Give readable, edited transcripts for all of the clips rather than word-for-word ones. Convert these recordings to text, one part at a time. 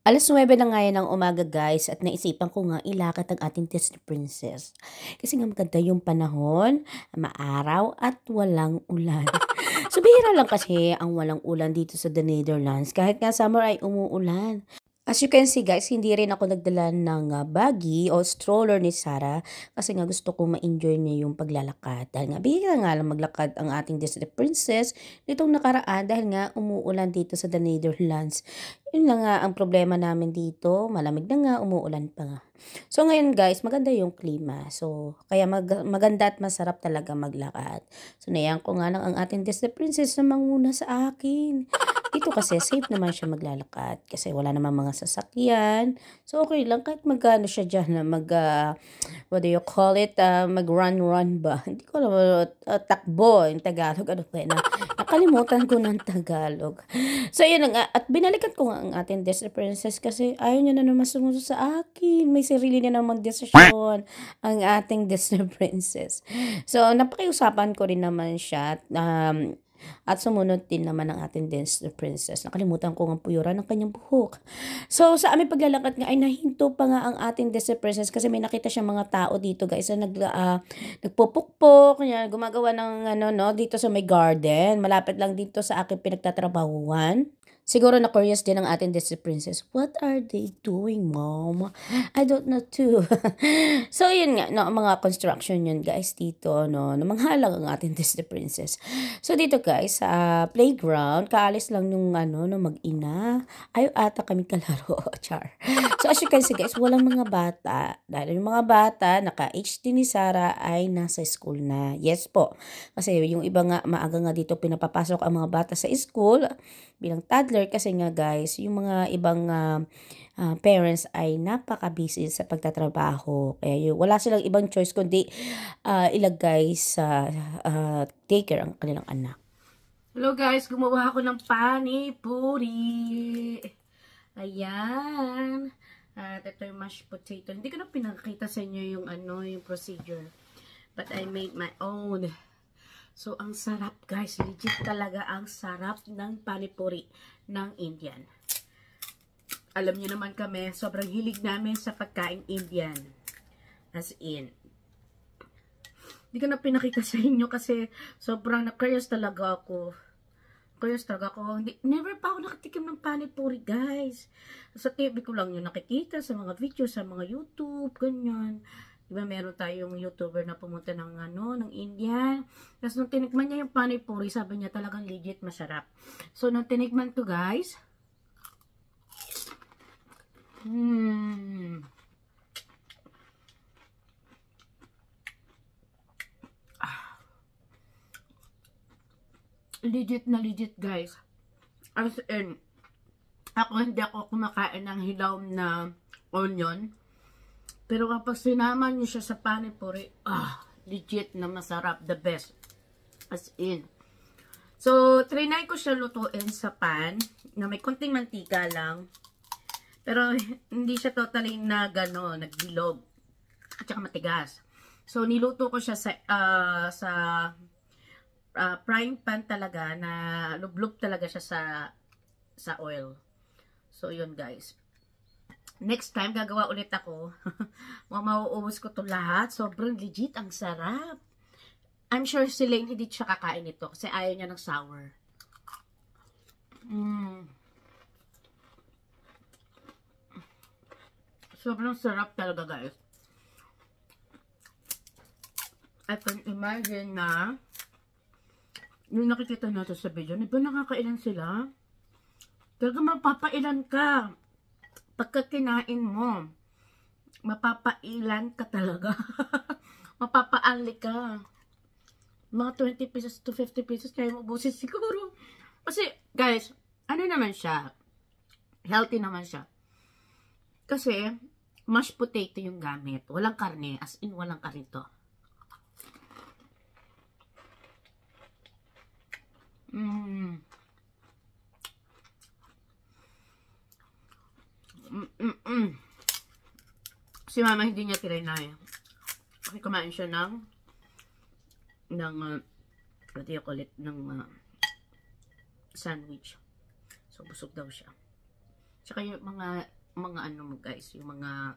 9:00 na nga yan ng umaga guys at naisipan ko nga ilakad ang ating Disney Princess. Kasi nga maganda yung panahon, maaraw at walang ulan. So bihira lang kasi ang walang ulan dito sa the Netherlands kahit nga summer ay umuulan. As you can see guys, hindi rin ako nagdala ng baggy o stroller ni Sarah kasi nga gusto ko ma-enjoy niya yung paglalakad. Dahil nga bihira nga lang maglakad ang ating Disney Princess nitong nakaraan dahil nga umuulan dito sa the Netherlands. Yun na nga ang problema namin dito, malamig na nga, umuulan pa nga. So ngayon guys, maganda yung klima. So kaya maganda at masarap talaga maglakad. So nayan ko nga lang ang ating Disney Princess na manguna sa akin. Dito kasi safe naman siya maglalakad kasi wala namang mga sasakyan. So okay lang kahit magano siya diyan na what do you call it? Mag-run ba? Hindi ko alam, takbo in Tagalog. Ano pa na? Nakalimutan ko ng Tagalog. So yun na nga, at binalikan ko nga ang ating Disney Princess kasi ayaw niya na naman sumunod sa akin. May sarili niya namang desisyon ang ating Disney Princess. So napakiusapan ko rin naman siya at sumunod din naman ang ating Disney Princess. Nakalimutan ko nga puyuran ng kanyang buhok. So, sa aming paglalakad nga ay nahinto pa nga ang ating Disney Princess kasi may nakita siyang mga tao dito guys na nagpupukpok, gumagawa ng ano no, dito sa may garden. Malapit lang dito sa aking pinagtatrabahuan. Siguro na-curious din ang ating Disney Princess. What are they doing, Mom? I don't know too. So, yun nga, no, mga construction yun, guys, dito, no, namanghalang ang ating Disney Princess. So, dito, guys, sa playground, kaalis lang nung, ano, no, mag-ina. Ayaw ata kami kalaro, char. So, as you can see, guys, walang mga bata. Dahil yung mga bata, naka-HD ni Sarah ay nasa school na. Yes po. Kasi yung iba nga, maaga nga dito pinapapasok ang mga bata sa school bilang toddler kasi nga guys, yung mga ibang parents ay napaka-busy sa pagtatrabaho. Kaya wala silang ibang choice kundi ilagay sa daycare ang kanilang anak. Hello guys, gumawa ako ng panipuri. Ayan. At ito yung mashed potato. Hindi ko na pinakita sa inyo yung yung procedure. But I made my own. So, ang sarap guys. Legit talaga ang sarap ng panipuri ng Indian. Alam niyo naman kami, sobrang hilig namin sa pagkain Indian. As in. Hindi ko na pinakita sa inyo kasi sobrang na-curious talaga ako. Never pa ako nakatikim ng panipuri guys. Sa TV ko lang yun nakikita, sa mga video, sa mga YouTube, ganyan. Diba meron tayong YouTuber na pumunta ng ng India. Tapos nung tinikman niya yung panipuri, sabi niya talagang legit masarap. So nung tinikman ko guys, legit na legit guys. As in, hindi ako kumakain ng hilaw na onion. Pero kapag sinama nyo siya sa panipuri, legit na masarap, the best. As in. So, trinay ko siya lutuin sa pan, na may konting mantika lang. Pero, hindi siya totally na nagbilog. At saka matigas. So, niluto ko siya sa frying pan talaga, na lublog talaga siya sa oil. So, yun guys. Next time, gagawa ulit ako. Mauubos ko to lahat. Sobrang legit. Ang sarap. I'm sure si Lane hindi siya kakain ito kasi ayaw niya ng sour. Sobrang sarap talaga, guys. I can imagine na yung nakikita natin sa video, di ba nakakailan sila? Talaga mapapailan ka. Pagka kinain mo, mapapailan ka talaga. Mapapaanli ka. Mga 20 pesos to 50 pesos kaya mo ubusin siguro. Kasi, guys, ano naman siya? Healthy naman siya. Kasi, mashed potato yung gamit. Walang karne. As in, walang karne to. Si mama hindi niya tirinay. Kasi kumain siya ng what do you call it, ng sandwich. So, busog daw siya. Tsaka yung mga ano mo guys, yung mga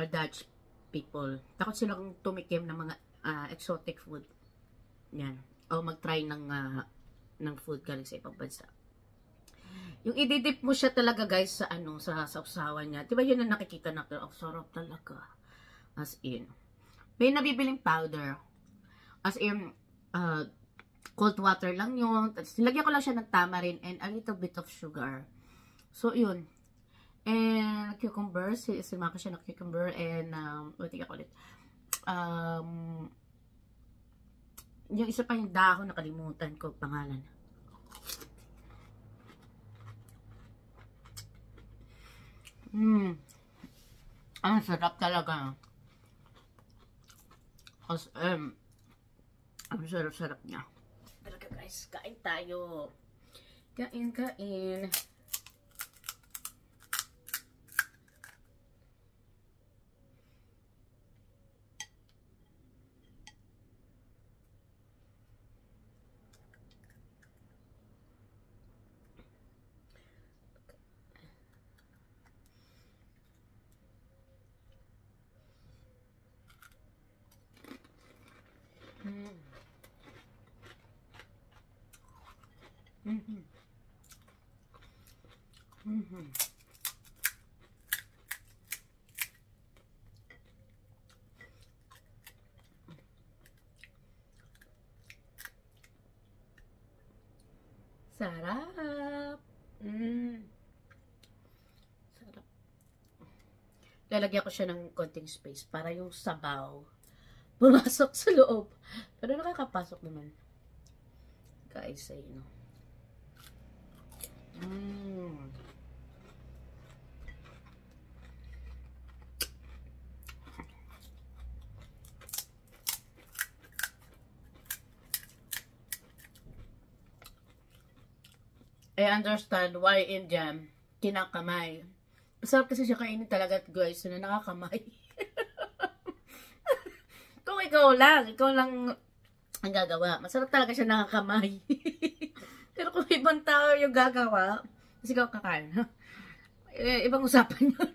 Dutch people. Takot silang tumikim ng mga exotic food. Yan. O mag-try ng food galing sa ibang bansa. Yung ididip mo siya talaga guys sa ano, sa sausawan niya. 'Di ba yun ang nakikita natin? Ang sarap talaga. As in. May nabibiling powder. As in, cold water lang yun. Tapos, nilagyan ko lang siya ng tamarind and a little bit of sugar. So, yun. And, cucumber. Sinama ko siya ng cucumber and, what think ako ulit? Yung isa pa yung dahon, nakalimutan ko pangalan. Ang sarap talaga. As, ang sarap-sarap niya. Talaga guys, kain tayo. Kain. Sarap. Sarap. Lalagyan ko siya ng konting space para yung sabaw pumasok sa loob. Pero nakakapasok naman. Guys, ayun. I understand why Indian kinakamay. Masarap kasi siya kainin talaga guys na nakakamay. Kung ikaw lang ang gagawa. Masarap talaga siya nakakamay. Pero kung ibang tao yung gagawa, kasi ikaw kakain, ha? Ibang usapan yun.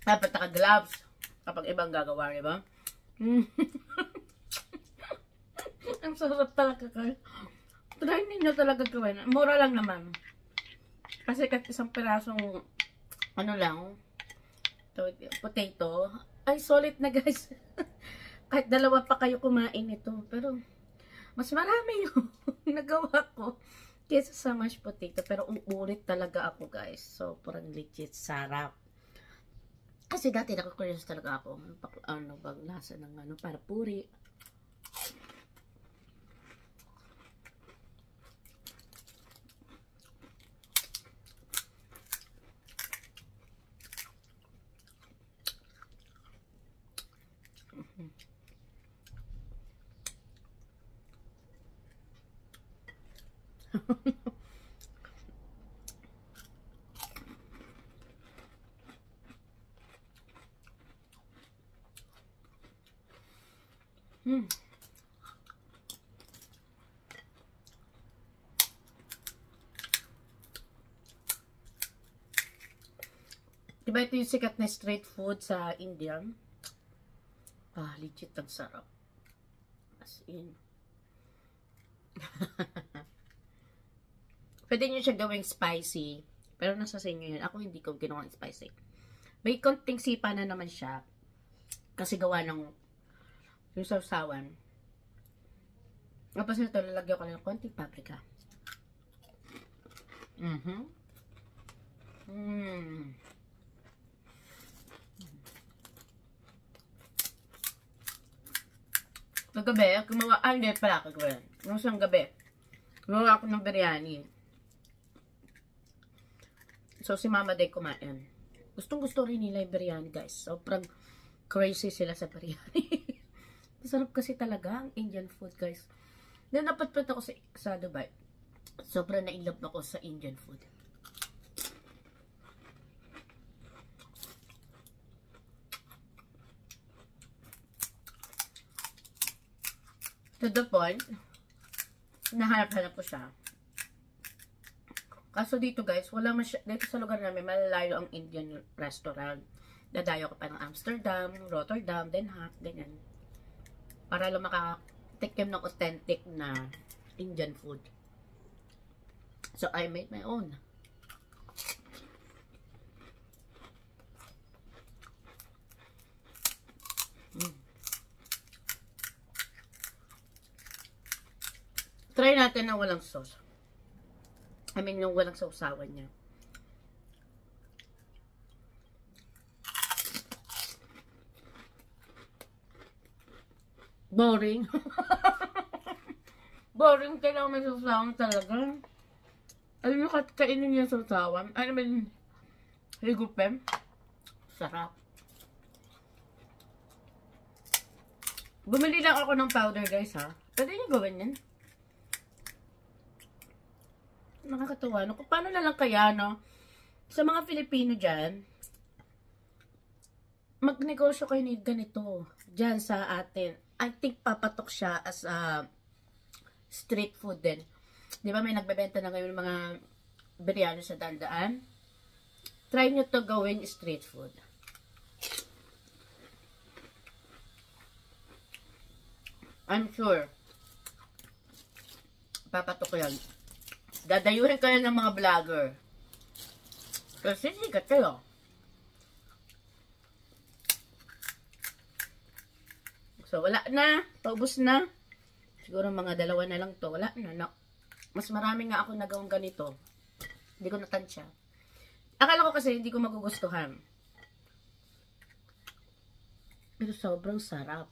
Dapat naka-gloves kapag ibang gagawa, di ba? Ang sarap talaga kayo. Try ninyo talaga gawin. Mura lang naman. Kasi kahit isang pirasong ano lang, potato, ay solid na guys. Kahit dalawa pa kayo kumain nito. Pero mas marami yung nagawa ko kaysa sa mashed potato. Pero uulit talaga ako guys. So, parang legit sarap. Kasi dati nakakuriyos talaga ako. Ano bang lasa ng ano, para puri. Diba ito yung sikat na street food sa India? Legit ang sarap. As in. Pwede nyo siya gawing spicy. Pero nasa sa inyo yun. Ako hindi ko ginawang spicy. May konting sipa na naman siya. Kasi gawa ng yung sausawan. Tapos ito, lalagyan ko lang ng konting paprika. Kagabi, hindi pala kagabi. Nung isang gabi, gumawa ako ng biryani. So, si Mama Day kumain. Gustong-gusto rin nila yung biryani, guys. Sobrang crazy sila sa biryani. Masarap kasi talaga ang Indian food, guys. Then, napat-pat ako sa Dubai. Sobrang na-inlove ako sa Indian food. To the point, nahanap-hanap ko siya. Kaso dito guys, dito sa lugar namin, malalayo ang Indian restaurant. Dadayo ko pa ng Amsterdam, Rotterdam, Den Haag, ganyan. Para lang makatikim ng authentic na Indian food. So, I made my own. Try natin na walang sauce. I mean, yung walang sausawan niya. Boring. Boring. Kailangan may sausawan talaga. Alam nyo, kainin niya sausawan. I mean, higupin. Sarap. Bumili lang ako ng powder, guys, ha. Pwede niyo gawin yan. Nakakatawa. No? Kung paano na lang kaya, no? Sa mga Filipino dyan, magnegosyo kayo ni ganito. Dyan sa atin. I think papatok siya as a street food din. Di ba may nagbebenta na ngayon mga biryani sa dandaan? Try nyo to gawin street food. I'm sure. Papatok ko yan. Dadayuhin kayo ng mga vlogger. Kasi sikat kayo. So, wala na. Paubos na. Siguro mga 2 na lang to. Wala na. No. Mas marami nga ako nagawang ganito. Hindi ko natansya. Akala ko kasi hindi ko magugustuhan. Pero sobrang sarap.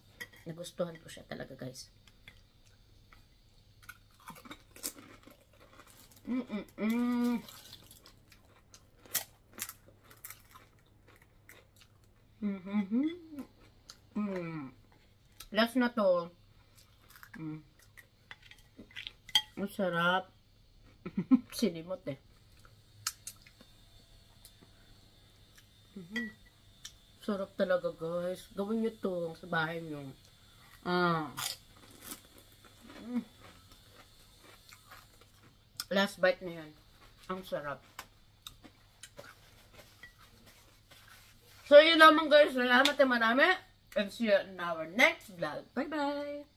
Nagustuhan ko siya talaga, guys. Last na to. Masarap. Sinimot eh. Sarap talaga, guys. Gawin nyo to sa bahay nyo. Last bite na yan. Ang sarap. So, yun lamang, guys. Salamat na marami. And see you in our next vlog. Bye-bye!